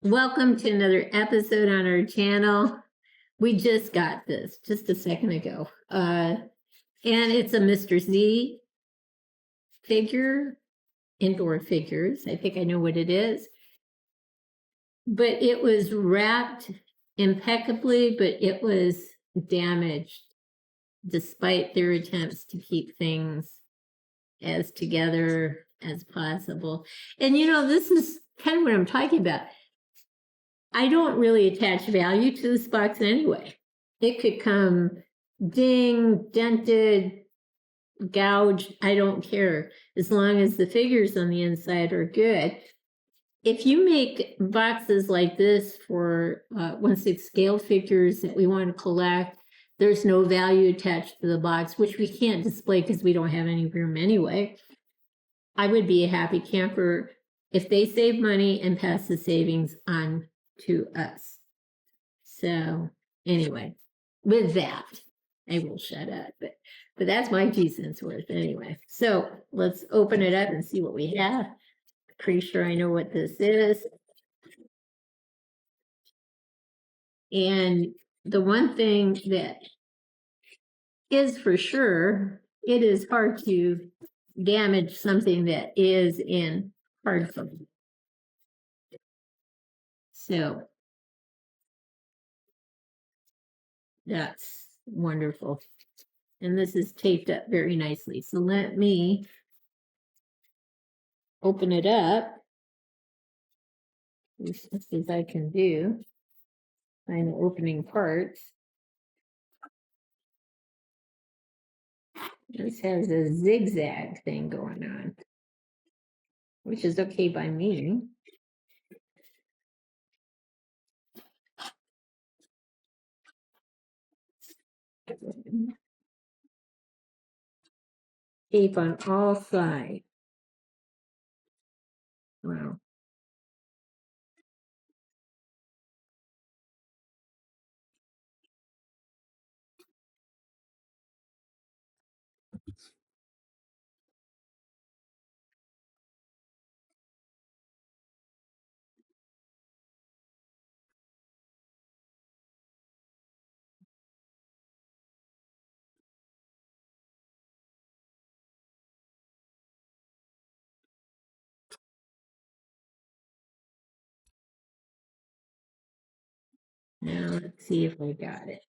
Welcome to another episode on our channel. We just got this just a second ago. And it's a Mr. Z figure, indoor figures. I think I know what it is. But it was wrapped impeccably, but it was damaged despite their attempts to keep things as together as possible. And this is kind of what I'm talking about. I don't really attach value to this box anyway. It could come dinged, dented, gouged, I don't care, as long as the figures on the inside are good. If you make boxes like this for 1/6 scale figures that we want to collect, there's no value attached to the box, which we can't display because we don't have any room anyway. I would be a happy camper if they save money and pass the savings on to us. So anyway, with that, I will shut up. But that's my 2 cents worth anyway. So let's open it up and see what we have. Pretty sure I know what this is. And the one thing that is for sure, it is hard to damage something that is in hardcover. So that's wonderful. And this is taped up very nicely. So let me open it up as best as I can do. Find the opening parts. This has a zigzag thing going on, which is okay by me. Tape on all sides. Wow. Now let's see if I got it.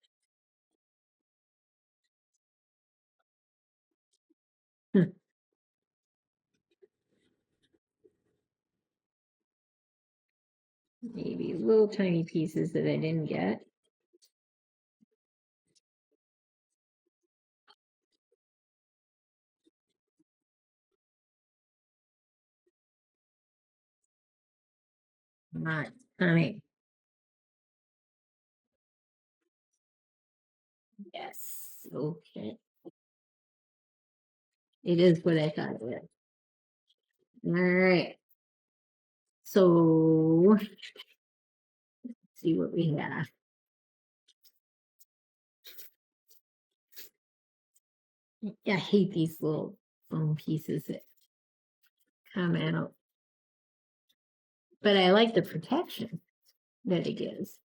Maybe little tiny pieces that I didn't get. Not coming. Yes. Okay. It is what I thought it was. All right. So let's see what we have. I hate these little foam pieces that come out. But I like the protection that it gives.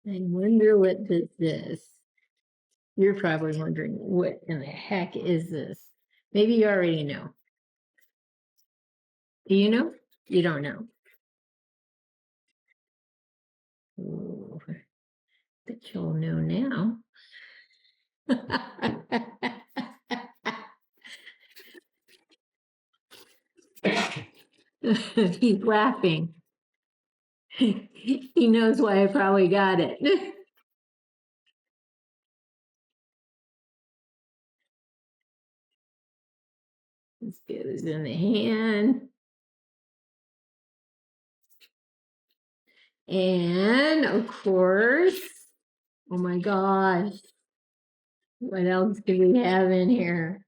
I wonder what this is. You're probably wondering, what in the heck is this? Maybe you already know. Do you know? You don't know. Ooh, but you'll know now. He's laughing. He knows why I probably got it. Let's get this in the hand. And of course, oh my gosh, what else do we have in here?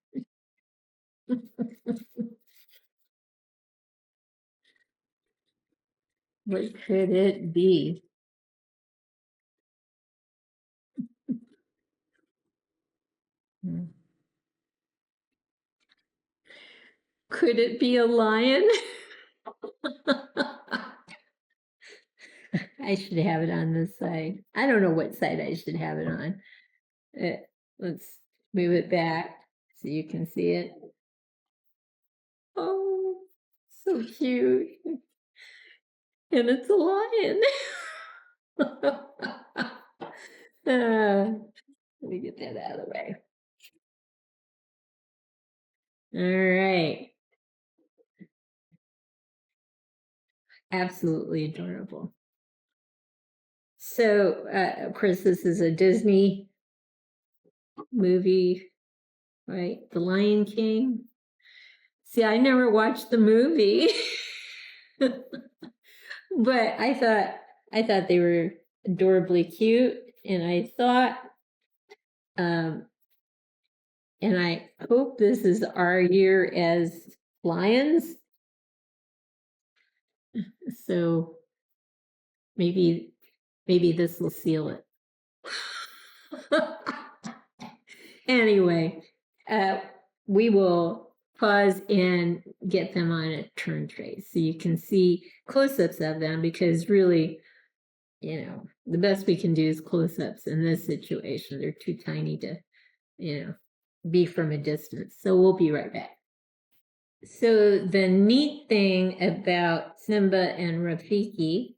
What could it be? Could it be a lion? I should have it on this side. I don't know what side I should have it on. Let's move it back so you can see it. Oh, so cute. And it's a lion. Let me get that out of the way. All right. Absolutely adorable. So, of course, this is a Disney movie, right? The Lion King. See, I never watched the movie, but I thought they were adorably cute, and I thought, and I hope this is our year as lions. So maybe this will seal it. Anyway, we will pause and get them on a turn trace so you can see close-ups of them, because really, you know, the best we can do is close-ups in this situation. They're too tiny to, you know, be from a distance. So we'll be right back. So the neat thing about Simba and Rafiki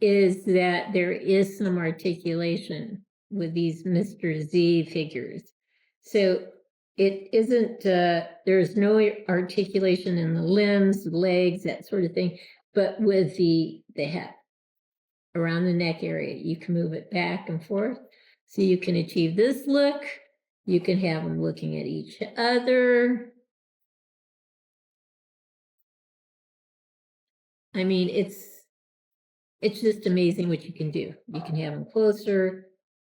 is that there is some articulation with these Mr. Z figures. So it isn't, there's no articulation in the limbs, the legs, that sort of thing, but with the head around the neck area, you can move it back and forth. So you can achieve this look. You can have them looking at each other. I mean, it's just amazing what you can do. You can have them closer,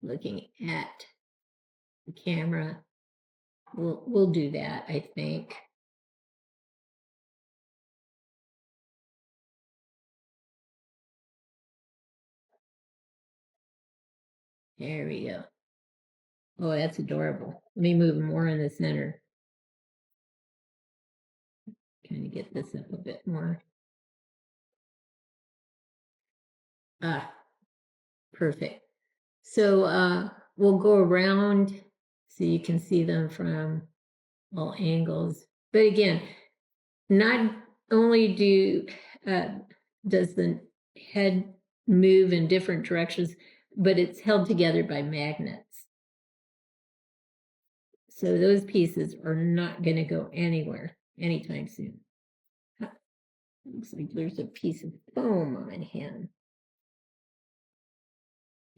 looking at the camera. We'll do that, I think. There we go. Oh, that's adorable. Let me move more in the center. Kind of get this up a bit more. Ah, perfect. So we'll go around so you can see them from all angles. But again, not only does the head move in different directions, but it's held together by magnets. So those pieces are not going to go anywhere anytime soon. Looks like there's a piece of foam on my hand.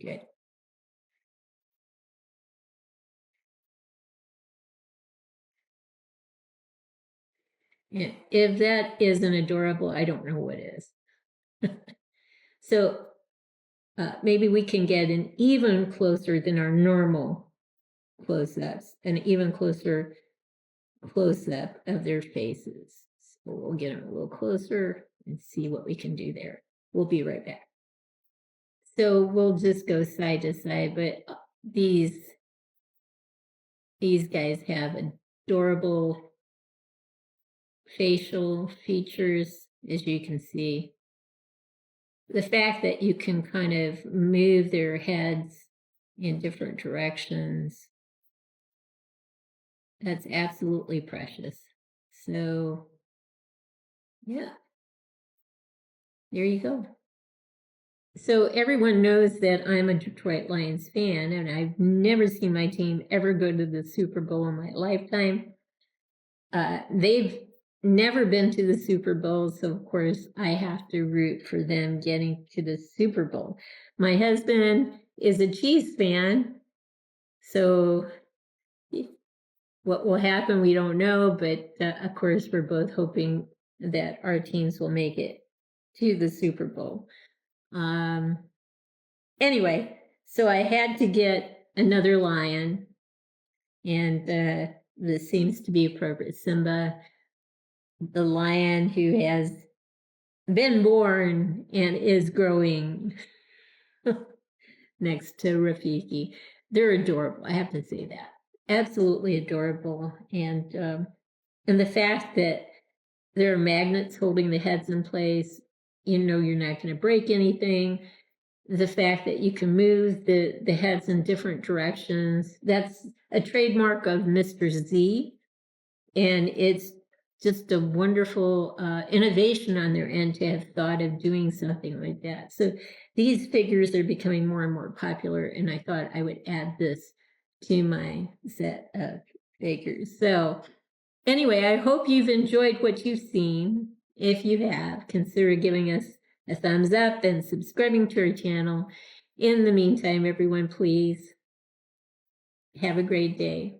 Good. And if that isn't adorable, I don't know what is. So maybe we can get an even closer than our normal close-ups, an even closer close-up of their faces. So we'll get them a little closer and see what we can do there. We'll be right back. So we'll just go side to side, but these guys have adorable facial features, as you can see. The fact that you can kind of move their heads in different directions, that's absolutely precious. So, yeah, there you go. So everyone knows that I'm a Detroit Lions fan, and I've never seen my team ever go to the Super Bowl in my lifetime. They've never been to the Super Bowl, so of course I have to root for them getting to the Super Bowl. My husband is a Chiefs fan, so what will happen, we don't know, but of course we're both hoping that our teams will make it to the Super Bowl. Anyway, so I had to get another lion, and this seems to be appropriate. Simba, the lion who has been born and is growing next to Rafiki. They're adorable, I have to say that. absolutely adorable. And the fact that there are magnets holding the heads in place, you know you're not going to break anything. The fact that you can move the heads in different directions, that's a trademark of Mr. Z. And it's just a wonderful innovation on their end to have thought of doing something like that. So these figures are becoming more and more popular, and I thought I would add this to my set of figures. So anyway, I hope you've enjoyed what you've seen. If you have, consider giving us a thumbs up and subscribing to our channel. In the meantime, everyone, please have a great day.